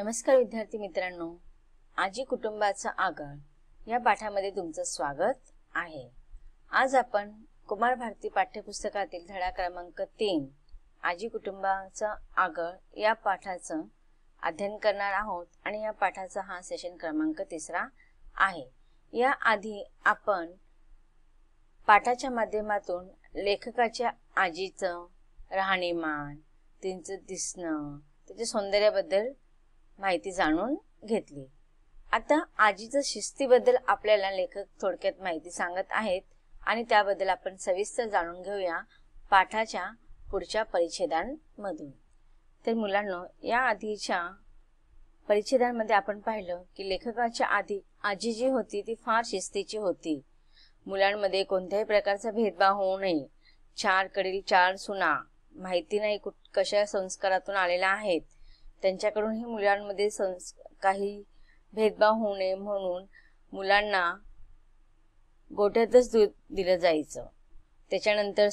नमस्कार विद्यार्थी मित्रांनो, आजी कुटुंबाचा आगळ या पाठामध्ये तुमचं स्वागत आहे। आज आपण कुमार भारती पाठ्यपुस्तकातील धडा क्रमांक 3 आजी कुटुंबाचा आगळ या पाठाचं अध्ययन करणार आहोत आणि या पाठाचा हा सेशन क्रमांक 3 आहे। या आधी आपण पाठाच्या माध्यमातून लेखकाच्या आजीचं राहणीमान, तिचं दिसणं, त्याच्या सौंदर्याबद्दल माहिती जाणून घेतली। आता आजीच्या शिस्तीबद्दल आपल्याला लेखक थोडक्यात माहिती सांगत आहेत आणि त्याबद्दल आपण सविस्तर जाणून घेऊया पाठाच्या पुढच्या परिच्छेदांमधून। तर मुलांनो, या आधीच्या परिच्छेदांमध्ये आपण पाहिलं की लेखकाच्या आजी जी होती ती फार शिस्तीची होती। मुलांमध्ये कोणत्याही प्रकारचा भेदभाव होऊ नये, 4 कडील 4 सुना, माहिती नाही कशा संस्कारातून आलेल्या आहेत, त्यांच्याकडूनही मुलांमध्ये काही भेदभाव होऊ नये म्हणून मुलांना गोठ्यातच दूध दिलं जायचं। त्याच्यानंतर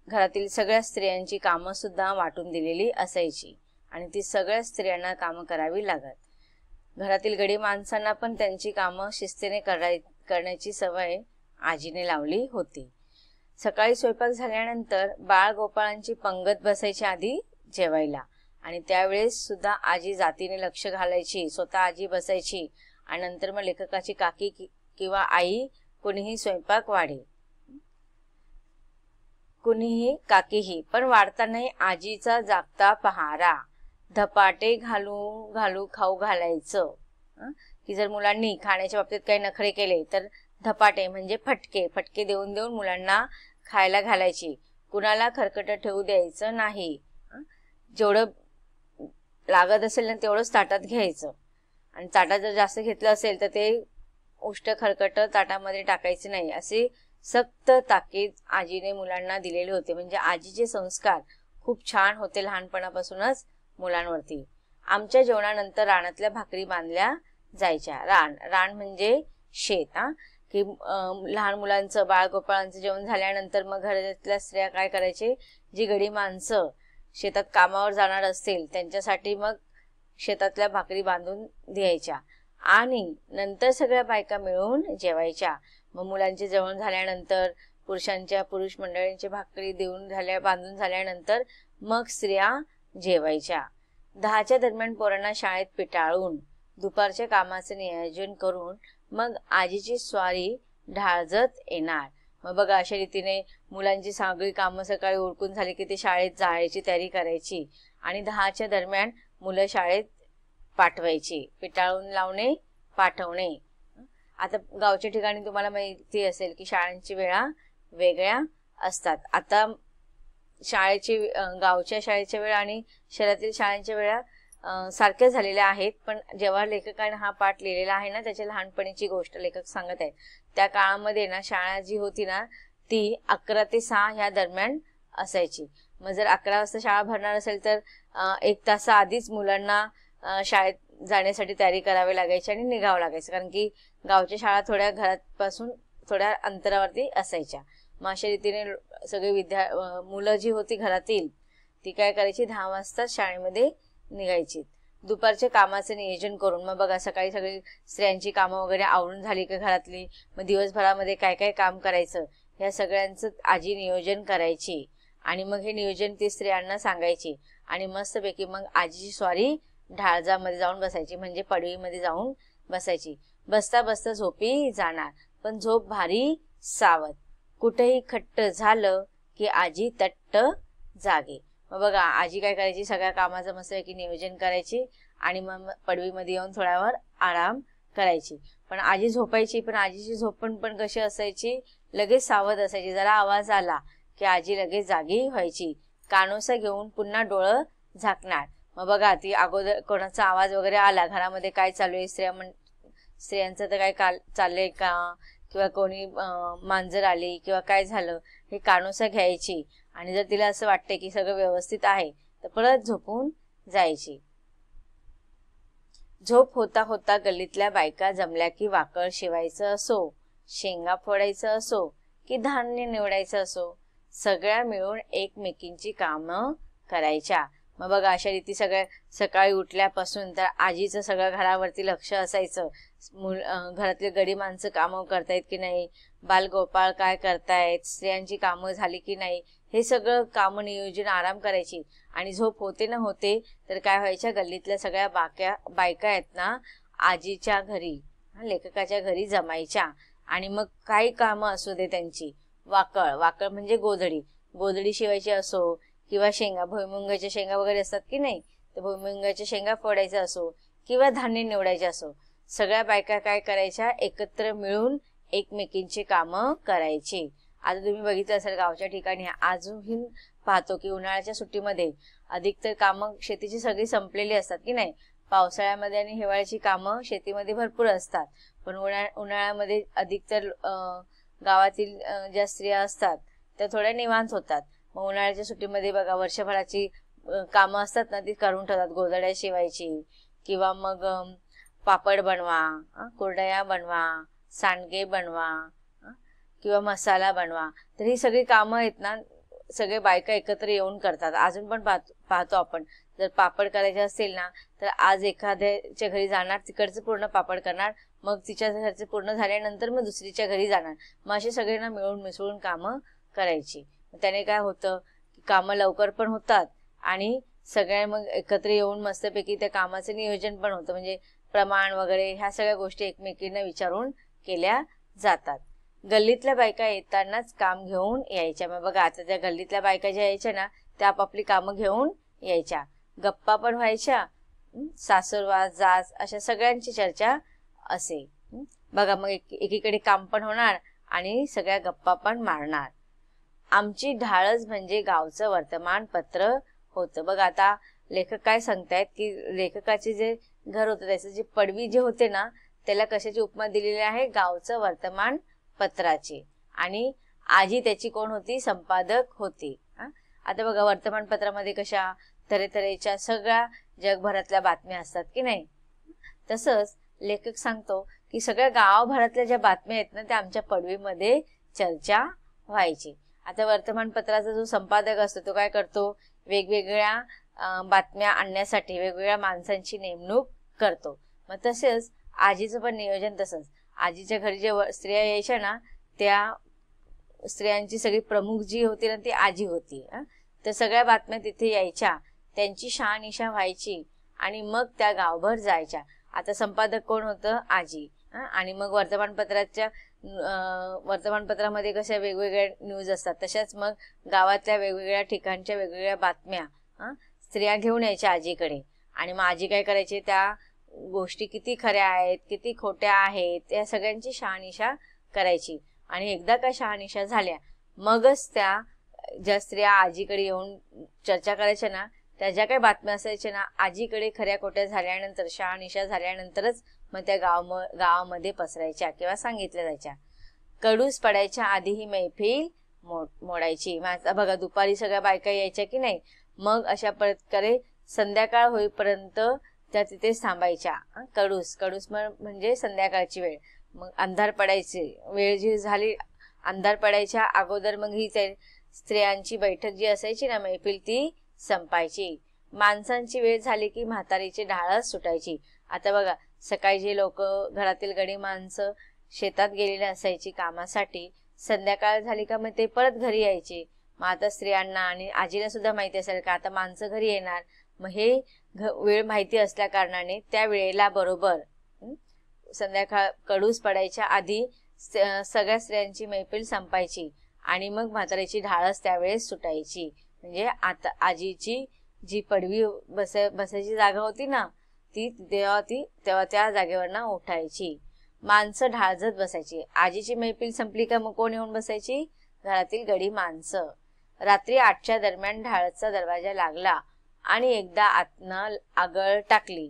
घरातील सगळ्या स्त्रियांची कामं सुद्धा वाटून दिलेली असायची आणि ती सगळ्या स्त्रियांना कामं करावी लागत। घरातील गडी माणसांना पण त्यांची कामं शिस्तीने करण्याची सवय आजीने लावली होती। सकाळी स्वयंपाक झाल्यानंतर बाळ गोपाळांची पंगत बसायची आधी जेवायला आणि त्यावेळेस सुद्धा आजी जातीने लक्ष घालायची, स्वतः आजी बसायची आणि नंतर मग लेखकाची काकी किंवा आई कोणीही स्वयंपाक वाढे, कुणीही काकीही, पण वाढतानाही आजीचा जागता पहारा, धपाटे घालू घालू खाऊ घालायचं। की जर मुलांनी खाण्याच्या बाबतीत काही नखरे केले तर धपाटे म्हणजे फटके देऊन देऊन मुलांना खायला घालायची। कुणाला खरकट ठेवू द्यायचं नाही, जेवढं लागत असेल ना तेवढंच ताटात घ्यायचं आणि ताटात जर जास्त घेतलं असेल तर ते उष्ट खरकट ताटामध्ये टाकायचे नाही, असे सक्त ताकीद आजीने मुलांना दिलेले होते। म्हणजे आजीचे संस्कार खूप छान होते लहानपणापासूनच मुलांवरती। आमच्या जेवणानंतर रानातल्या भाकरी बांधल्या जायच्या। रान म्हणजे शेत, की लहान मुलांचं बाळगोपाळांचं जेवण झाल्यानंतर मग घरातल्या स्त्रिया काय करायचे, जी गडी माणसं शेतात कामावर जाणार असतील त्यांच्यासाठी मग शेतातल्या भाकरी बांधून द्यायच्या आणि नंतर सगळ्या बायका मिळून जेवायच्या। मग मुलांचे जेवण झाल्यानंतर पुरुष मंडळींची भाकरी बांधून झाल्यानंतर मग स्त्रिया जेवायच्या। 10च्या दरम्यान पोरांना शाळेत पिटाळून दुपारच्या कामाचे नियोजन करून मग आजीची स्वारी ढाळजत येणार। मग बघा, अशा रीतीने मुलांची सगळी कामं सकाळी उरकून झाली की ते शाळेत जायची तयारी करायची आणि 10च्या दरम्यान मुलं शाळेत पाठवायची। पिटाळून लावणे, पाठवणे। आता गावच्या ठिकाणी तुम्हाला माहिती असेल की शाळांची वेळा वेगळ्या असतात। आता गावच्या शाळेच्या वेळा आणि शहरातील शाळांच्या वेळा सारख्या झालेल्या आहेत, पण जेव्हा लेखकाने हा पाठ लिहिलेला आहे ना, त्याच्या लहानपणीची गोष्ट लेखक सांगत आहेत। त्या काळामध्ये ना शाळा जी होती ना ती 11 ते 6 ह्या दरम्यान असायची। मग जर 11 वाजता शाळा भरणार असेल तर 1 तास आधीच मुलांना शाळेत जाण्यासाठी तयारी करावी लागायची आणि निघावं लागायचं, कारण की गावच्या शाळा थोड्या घरापासून थोड्या अंतरावरती असायच्या। मग अशा रीतीने सगळे मुलं जी होती घरातील ती काय करायची, 10 वाजता शाळेमध्ये निघायची। दुपारच्या कामाचे नियोजन करून मग बघा, सकाळी सगळी स्त्रियांची कामं वगैरे आवरून झाली का घरातली, मग दिवसभरामध्ये काय काय काम करायचं ह्या सगळ्यांचं आजी नियोजन करायची आणि मग हे नियोजन ती स्त्रियांना सांगायची आणि मस्तपैकी मग आजीची स्वारी ढाळजामध्ये जाऊन बसायची, म्हणजे पडवीमध्ये जाऊन बसायची। बसता बसता झोपी जाणार, पण झोप भारी सावध, कुठेही खट्ट झालं की आजी तट्ट जागे। मग बघा, आजी काय करायची, सगळ्या कामाचं मस्तपैकी नियोजन करायची आणि मग पडवीमध्ये येऊन थोड्यावर आराम करायची। पण आजी झोपायची, पण आजीची झोप पण कशी असायची, लगेच सावध असायची। जरा आवाज आला की आजी लगेच जागी व्हायची, कानोसा घेऊन पुन्हा डोळं झाकणार। मग बघा, ती अगोदर कोणाचा आवाज वगैरे आला, घरामध्ये काय चालू आहे, स्त्रियांचं तर काय चाललंय का, किंवा कोणी मांजर आली किंवा काय झालं, हे कानोसा घ्यायची आणि जर तिला असं वाटतंय की सगळं व्यवस्थित आहे तर परत झोपून जायची। झोप होता होता गल्लीतल्या बायका जमल्या की वाकळ शिवायचं असो, शेंगा फोडायचं असो की धान्य निवडायचं असो, सगळ्या मिळून एकमेकींची कामं करायच्या। मग बघा अशा रीती सगळ्या सकाळी उठल्यापासून तर आजीचं सगळं घरावरती लक्ष असायचं. घरातली गडी माणसं कामं करतायत की नाही, बालगोपाळ काय करतायत, स्त्रियांची कामं झाली की नाही, हे सगळं कामं नियोजन आराम करायची. आणि झोप होते ना होते तर काय व्हायच्या, गल्लीतल्या सगळ्या बायका आहेत ना आजीच्या घरी, लेखकाच्या घरी जमायच्या. आणि मग काही कामं असू दे त्यांची, वाकळ म्हणजे गोधडी शिवायची असो, किंवा शेंगा, भुईमुंगाच्या शेंगा वगैरे असतात की नाही, तर भुईमुंगाच्या शेंगा फोडायच्या असो, किंवा धान्य निवडायचे असो, सगळ्या बायका काय करायच्या, एकत्र मिळून एकमेकींची कामं करायची. आता तुम्ही बघितलं असेल गावच्या ठिकाणी अजूनही पाहतो की उन्हाळ्याच्या सुट्टीमध्ये अधिकतर कामं शेतीची सगळी संपलेली असतात की नाही. पावसाळ्यामध्ये आणि हिवाळ्याची कामं शेतीमध्ये भरपूर असतात, पण उन्हाळ्यामध्ये अधिकतर गावातील ज्या स्त्रिया असतात त्या थोड्या निवांत होतात. मग उन्हाळ्याच्या सुट्टीमध्ये बघा वर्षभराची कामं असतात ना ती करून ठेवतात. गोधड्या शिवायची, किंवा मग पापड बनवा, कुरडया बनवा, सांडगे बनवा, किंवा मसाला बनवा. तर ही सगळी कामं आहेत ना सगळे बायका एकत्र येऊन करतात. अजून पण पाहतो आपण, जर पापड करायचे असतील ना तर आज एखाद्याच्या घरी जाणार, तिकडचं पूर्ण पापड करणार, मग तिच्या घरचे पूर्ण झाल्यानंतर मग दुसरीच्या घरी जाणार. मग असे सगळ्यांना मिळून मिसळून कामं करायची. त्याने काय होतं की कामं लवकर पण होतात आणि सगळ्या मग एकत्र येऊन मस्तपैकी त्या कामाचं नियोजन पण होतं. म्हणजे प्रमाण वगैरे ह्या सगळ्या गोष्टी एकमेकींना विचारून केल्या जातात. गल्लीतल्या बायका येतानाच काम घेऊन यायच्या. मग बघा आता त्या गल्लीतल्या बायका ज्या यायच्या ना त्या आपापली कामं घेऊन यायच्या, गप्पा पण व्हायच्या, सासूरवास जास अशा सगळ्यांची चर्चा असे. बघा मग एकीकडे काम पण होणार आणि सगळ्या गप्पा पण मारणार. आमची ढाळच म्हणजे गावचं वर्तमानपत्र होतं. बघा आता लेखक काय सांगतायत की लेखकाचे जे घर होतं त्याचे जे पडवी जे होते ना त्याला कशाची उपमा दिलेली आहे, गावचं वर्तमान पत्राची. आणि आजी त्याची कोण होती, संपादक होती. आता बघा वर्तमानपत्रामध्ये कशा तऱ्हेतऱ्हेच्या सगळ्या जगभरातल्या बातम्या असतात की नाही. तसंच लेखक सांगतो की सगळ्या गावभरातल्या ज्या बातम्या आहेत ना त्या आमच्या पडवीमध्ये चर्चा व्हायची. आता वर्तमानपत्राचा जो संपादक असतो तो काय करतो, वेगवेगळ्या बातम्या आणण्यासाठी वेगवेगळ्या माणसांची नेमणूक करतो. मग तसेच आजीचं पण नियोजन तसंच. आजीच्या घरी जे स्त्रिया यायच्या ना त्या स्त्रियांची सगळी प्रमुख जी होती ना ती आजी होती. तर सगळ्या बातम्या तिथे यायच्या, त्यांची शहानिशा व्हायची आणि मग त्या गावभर जायच्या. आता संपादक कोण होतं, आजी. आणि मग वर्तमानपत्रामध्ये कशा वेगवेगळ्या न्यूज असतात तशाच मग गावातल्या वेगवेगळ्या ठिकाणच्या वेगवेगळ्या बातम्या स्त्रिया घेऊन यायच्या आजीकडे. आणि मग आजी काय करायची, त्या गोष्टी किती खऱ्या आहेत किती खोट्या आहेत या सगळ्यांची शहानिशा करायची. आणि एकदा का शहानिशा झाल्या मगच त्या ज्या स्त्रिया आजीकडे येऊन चर्चा करायच्या ना त्या ज्या काही बातम्या असायच्या ना आजीकडे खऱ्या खोट्या झाल्यानंतर शहानिशा झाल्यानंतरच मग त्या गावामध्ये पसरायच्या किंवा सांगितल्या जायच्या. कडूस पडायच्या आधी ही मैफिल मोडायची. आता बघा दुपारी सगळ्या बायका यायच्या की नाही, मग अशा प्रकारे संध्याकाळ होईपर्यंत त्या तिथेच थांबायच्या. कडूस म्हणजे संध्याकाळची वेळ. मग अंधार पडायची वेळ जी झाली, अंधार पडायच्या अगोदर मग ही स्त्रियांची बैठक जी असायची ना मैफिल ती संपायची. माणसांची वेळ झाली की म्हातारीची ढाळच सुटायची. आता बघा सकाळी जे लोक घरातील गडी माणसं शेतात गेलेली असायची कामासाठी, संध्याकाळ झाली का मग ते परत घरी यायचे. मग आता स्त्रियांना आणि आजीला सुद्धा माहिती असेल का आता माणसं घरी येणार, मग हे वेळ माहिती असल्या कारणाने त्या वेळेला बरोबर संध्याकाळ कडूस पडायच्या आधी सगळ्या स्त्रियांची मैफिल संपायची आणि मग म्हातारीची ढाळच त्यावेळेस सुटायची. म्हणजे आता आजीची जी पडवी बसायची जागा होती ना ती तेव्हा त्या जागेवर ना उठायची. माणसं ढाळजत बसायची. आजीची मैफिल संपली का मग कोण येऊन बसायची, घरातील गडी माणसं. रात्री 8च्या दरम्यान ढाळचा दरवाजा लागला आणि एकदा आतनं आगळ टाकली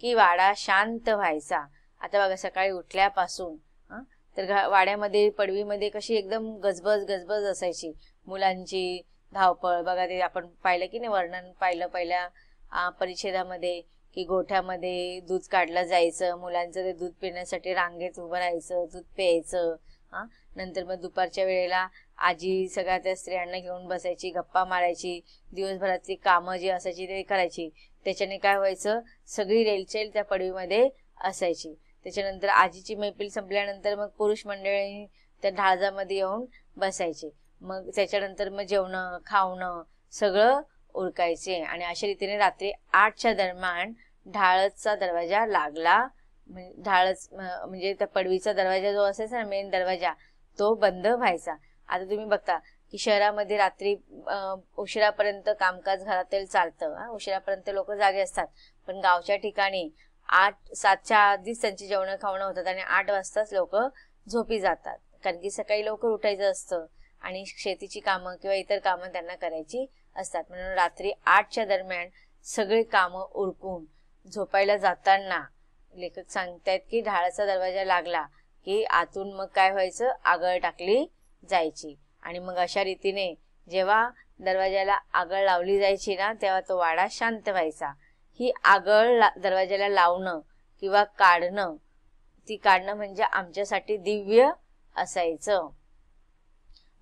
की वाडा शांत व्हायचा. आता बघा सकाळी उठल्यापासून तर वाड्यामध्ये पडवीमध्ये कशी एकदम गजबज असायची. मुलांची धावपळ बघा, ते आपण पाहिलं की नाही वर्णन पाहिलं पहिल्या परिच्छेदामध्ये की गोठ्यामध्ये दूध काढलं जायचं, मुलांचं ते दूध पिण्यासाठी रांगेत उभं राहायचं, दूध प्यायचं. नंतर मग दुपारच्या वेळेला आजी सगळ्या त्या स्त्रियांना घेऊन बसायची, गप्पा मारायची, दिवसभरातली कामं जी असायची ते करायची. त्याच्याने काय व्हायचं, सगळी रेलचेल त्या पडवीमध्ये असायची. त्याच्यानंतर आजीची मैफिल संपल्यानंतर मग पुरुष मंडळी त्या ढाळजामध्ये येऊन बसायचे. मग त्याच्यानंतर मग जेवणं खावणं सगळं उरकायचे. आणि अशा रीतीने रात्री 8च्या दरम्यान ढाळचा दरवाजा लागला. ढाळच म्हणजे त्या पडवीचा दरवाजा जो असायचा ना, मेन दरवाजा, तो बंद व्हायचा. आता तुम्ही बघता की शहरामध्ये रात्री उशिरापर्यंत कामकाज घरातील चालतं, उशिरापर्यंत लोक जागे असतात. पण गावच्या ठिकाणी 7च्या आधीच त्यांची जेवणं खावणं होतात आणि 8 वाजताच लोक झोपी जातात. कारण की सकाळी लवकर उठायचं असतं आणि शेतीची कामं किंवा इतर कामं त्यांना करायची असतात. म्हणून रात्री 8च्या दरम्यान सगळे कामं उरकून झोपायला जाताना लेखक सांगतायत की ढाळाचा दरवाजा लागला की आतून मग काय व्हायचं, आगळ टाकली जायची. आणि मग अशा रीतीने जेव्हा दरवाजाला आगळ लावली जायची ना, तेव्हा तो वाडा शांत व्हायचा. ही आगळ दरवाजाला लावणं किंवा काढणं, ती काढणं म्हणजे आमच्यासाठी दिव्य असायचं.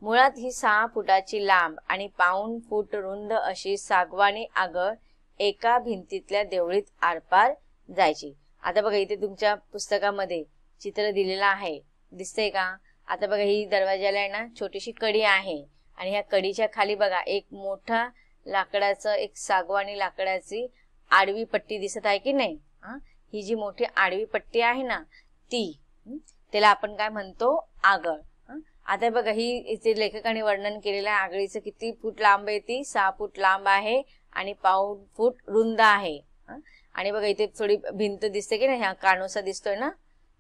मुळात ही 6 फुटाची लांब आणि पाऊण फूट रुंद अशी सागवानी आगळ एका भिंतीतल्या देवळीत आरपार जायची. आता बघा इथे तुमच्या पुस्तकामध्ये चित्र दिलेलं आहे, दिसतंय का? आता बघा ही दरवाजाला आहे ना छोटीशी कडी आहे आणि ह्या कडीच्या खाली बघा एक मोठा लाकडाचं, एक सागवानी लाकडाची आडवी पट्टी दिसत आहे की नाही? ही जी मोठी आडवी पट्टी आहे ना, त्याला आपण काय म्हणतो, आगळ. आता बघा ही इथे लेखकाने वर्णन केलेलं आहे आगळीचं. किती फूट लांब आहे ती? 6 फूट लांब आहे आणि पाऊण फूट रुंद आहे. आणि बघा इथे थोडी भिंत दिसते की नाही, ह्या कानोसा दिसतोय ना,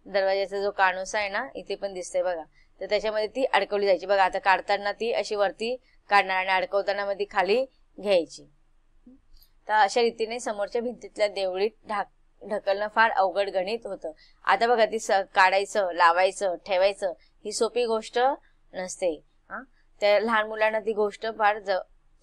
दरवाजाचा जो कानोसा आहे ना, इथे पण दिसतंय बघा. तर त्याच्यामध्ये ती अडकवली जायची. बघा आता काढताना ती अशी वरती काढणार आणि अडकवताना मध्ये खाली घ्यायची. तर अशा रीतीने समोरच्या भिंतीतल्या देवळीत ढकलणं फार अवघड गणित होतं. आता बघा ती काढायचं, लावायचं, ठेवायचं ही सोपी गोष्ट नसते. त्या लहान मुलांना ती गोष्ट फार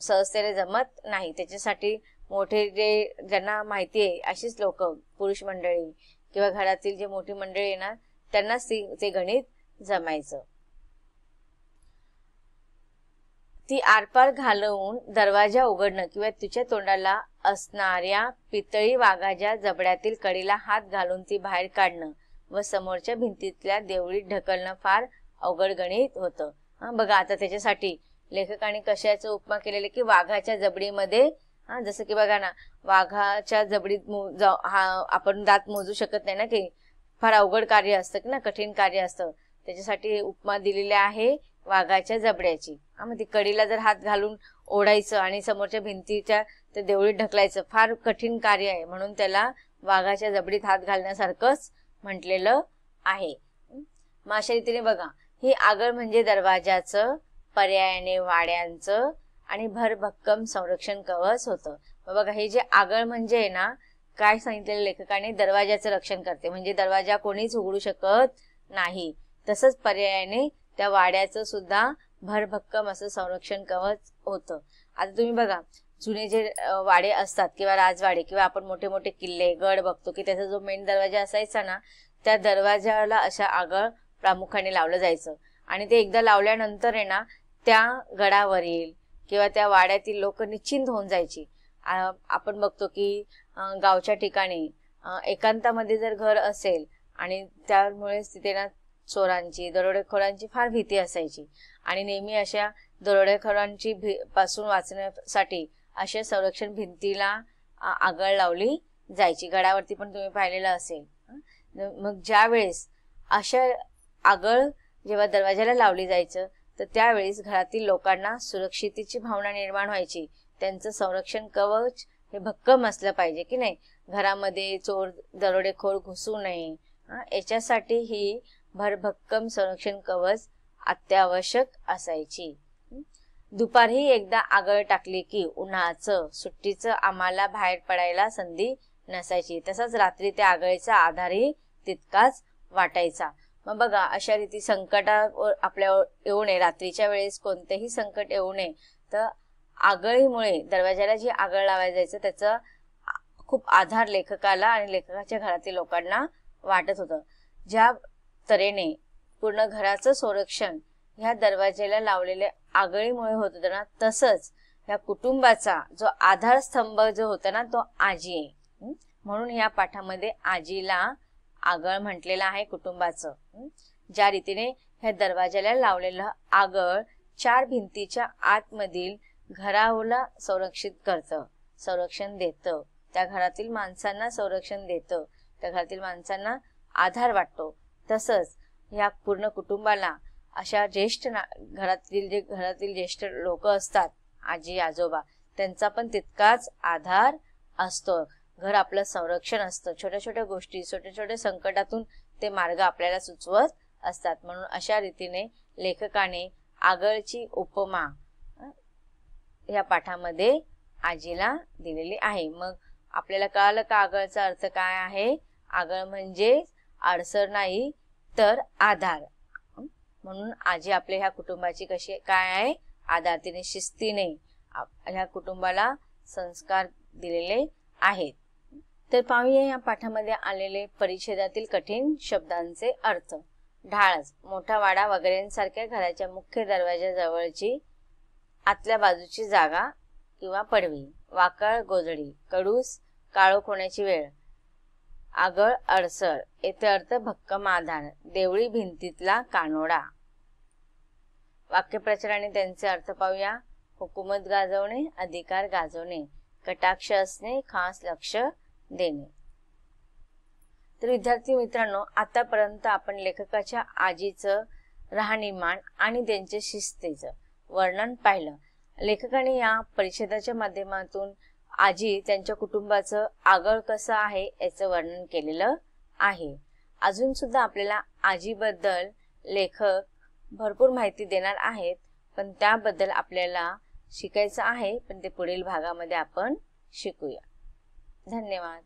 सहजतेने जमत नाही. त्याच्यासाठी मोठे जे ज्यांना माहिती आहे अशीच लोक, पुरुष मंडळी किंवा घरातील जे मोठी मंडळी आहे ना, त्यांनाच ते गणित जमायचं. ती आरपार घालवून दरवाजा उघडणं किंवा तिच्या तोंडाला असणाऱ्या पितळी वाघाच्या जबड्यातील कडीला हात घालून ती बाहेर काढणं व समोरच्या भिंतीतल्या देवळीत ढकलणं फार अवघड गणित होतं. बघा आता त्याच्यासाठी लेखकाने कशाचं उपमा केलेले की वाघाच्या जबडीमध्ये, जसं की बघा ना, वाघाच्या जबडीत आपण दात मोजू शकत नाही ना, की फार अवघड कार्य असतं की ना, कठीण कार्य असतं. त्याच्यासाठी उपमा दिलेली आहे वाघाच्या जबड्याची. मग ती कडीला जर हात घालून ओढायचं आणि समोरच्या भिंतीच्या ते देवळीत ढकलायचं फार कठीण कार्य आहे, म्हणून त्याला वाघाच्या जबडीत हात घालण्यासारखंच म्हटलेलं आहे. मग अशा रीतीने बघा ही आगळ म्हणजे दरवाजाचं, पर्यायाने वाड्यांचं आणि भरभक्कम संरक्षण कवच होतं. मग बघा हे जे आगळ म्हणजे ना, काय सांगितलेलं लेखकाने, दरवाजाचं रक्षण करते, म्हणजे दरवाजा कोणीच उघडू शकत नाही. तसंच पर्यायाने त्या वाड्याचं सुद्धा भरभक्कम असं संरक्षण कवच होतं. आता तुम्ही बघा जुने जे वाडे असतात किंवा राजवाडे किंवा आपण मोठे मोठे किल्ले, गड बघतो की त्याचा जो मेन दरवाजा असायचा ना, त्या दरवाजाला अशा आगळ प्रामुख्याने लावलं जायचं. आणि ते एकदा लावल्यानंतर आहे ना, त्या गडावरील किंवा त्या वाड्यातील लोक निश्चिंत होऊन जायची. आपण बघतो की गावच्या ठिकाणी एकांतामध्ये जर घर असेल आणि त्यामुळे तिथे ना चोरांची, दरोडेखोरांची फार भीती असायची आणि नेहमी अशा दरोडेखोरांची पासून वाचण्यासाठी अशा संरक्षण भिंतीला आगळ लावली जायची. गडावरती पण तुम्ही पाहिलेलं असेल. मग ज्या वेळेस अशा आगळ जेव्हा दरवाजाला लावली जायचं तर त्यावेळेस घरातील लोकांना सुरक्षितेची भावना निर्माण व्हायची. त्यांचं संरक्षण कवच हे भक्कम असलं पाहिजे की नाही, घरामध्ये चोर दरोडेखोर घुसू नये, याच्यासाठी ही भरभक्कम संरक्षण कवच अत्यावश्यक असायची. दुपारी एकदा आगळ टाकली की उन्हाचं सुट्टीचं आम्हाला बाहेर पडायला संधी नसायची. तसंच रात्री त्या आगळीचा आधारही तितकाच वाटायचा. मग बघा अशा रीती संकट आपल्यावर येऊ नये, रात्रीच्या वेळेस कोणतेही संकट येऊ नये, तर आगळीमुळे दरवाजाला जी आगळ लावायला जायचं त्याचा खूप आधार लेखकाला आणि लेखकाच्या घरातील लोकांना वाटत होतं. ज्या तऱ्हेने पूर्ण घराचं संरक्षण ह्या दरवाजाला लावलेल्या आगळीमुळे होत होतं ना, तसंच या कुटुंबाचा जो आधारस्तंभ जो होता ना, तो आजी आहे. म्हणून या पाठामध्ये आजीला आगळ म्हटलेलं आहे कुटुंबाचं. ज्या रीतीने ह्या दरवाजाला लावलेलं आगळ 4 भिंतीच्या आतमधील घराला संरक्षित करतं, संरक्षण देतं, त्या घरातील माणसांना संरक्षण देतं, त्या घरातील माणसांना आधार वाटतो, तसंच या पूर्ण कुटुंबाला अशा घरातील ज्येष्ठ लोक असतात, आजी आजोबा, त्यांचा पण तितकाच आधार असतो. घर आपलं संरक्षण असतं. छोट्या छोट्या गोष्टी, छोट्या छोट्या संकटातून ते मार्ग आपल्याला सुचवत असतात. म्हणून अशा रीतीने लेखकाने आगळची उपमा या पाठामध्ये आजीला दिलेली आहे. मग आपल्याला कळालं का आगळचा अर्थ काय आहे? आगळ म्हणजे अडसर नाही तर आधार. म्हणून आजी आपल्या ह्या कुटुंबाची कशी काय आहे? आधार. तिने शिस्तीने ह्या कुटुंबाला संस्कार दिलेले आहेत. तर पाहूया या पाठामध्ये आलेले परिच्छेदातील कठीण शब्दांचे अर्थ. ढाळस, मोठा वाडा वगैरेंसारख्या घराच्या मुख्य दरवाजाजवळची आतल्या बाजूची जागा किंवा पडवी. वाकळ, गोधडी. कडूस, काळोख होण्याची वेळ. आगळ, अडसर. येथे अर्थ भक्कम आधार. देवळी, भिंतीतला कानोडा. वाक्यप्रचार आणि त्यांचे अर्थ पाहूया. हुकूमत गाजवणे, अधिकार गाजवणे. कटाक्ष असणे, खास लक्ष देणे. तर विद्यार्थी मित्रांनो, आतापर्यंत आपण लेखकाच्या आजीचं राहणीमान आणि त्यांच्या शिस्तीचं वर्णन पाहिलं. लेखकाने या परिच्छेदाच्या माध्यमातून आजी त्यांच्या कुटुंबाचं आगळ कसं आहे याचं वर्णन केलेलं आहे. अजून सुद्धा आपल्याला आजीबद्दल लेखक भरपूर माहिती देणार आहेत, पण त्याबद्दल आपल्याला शिकायचं आहे, पण ते पुढील भागामध्ये आपण शिकूया. धन्यवाद.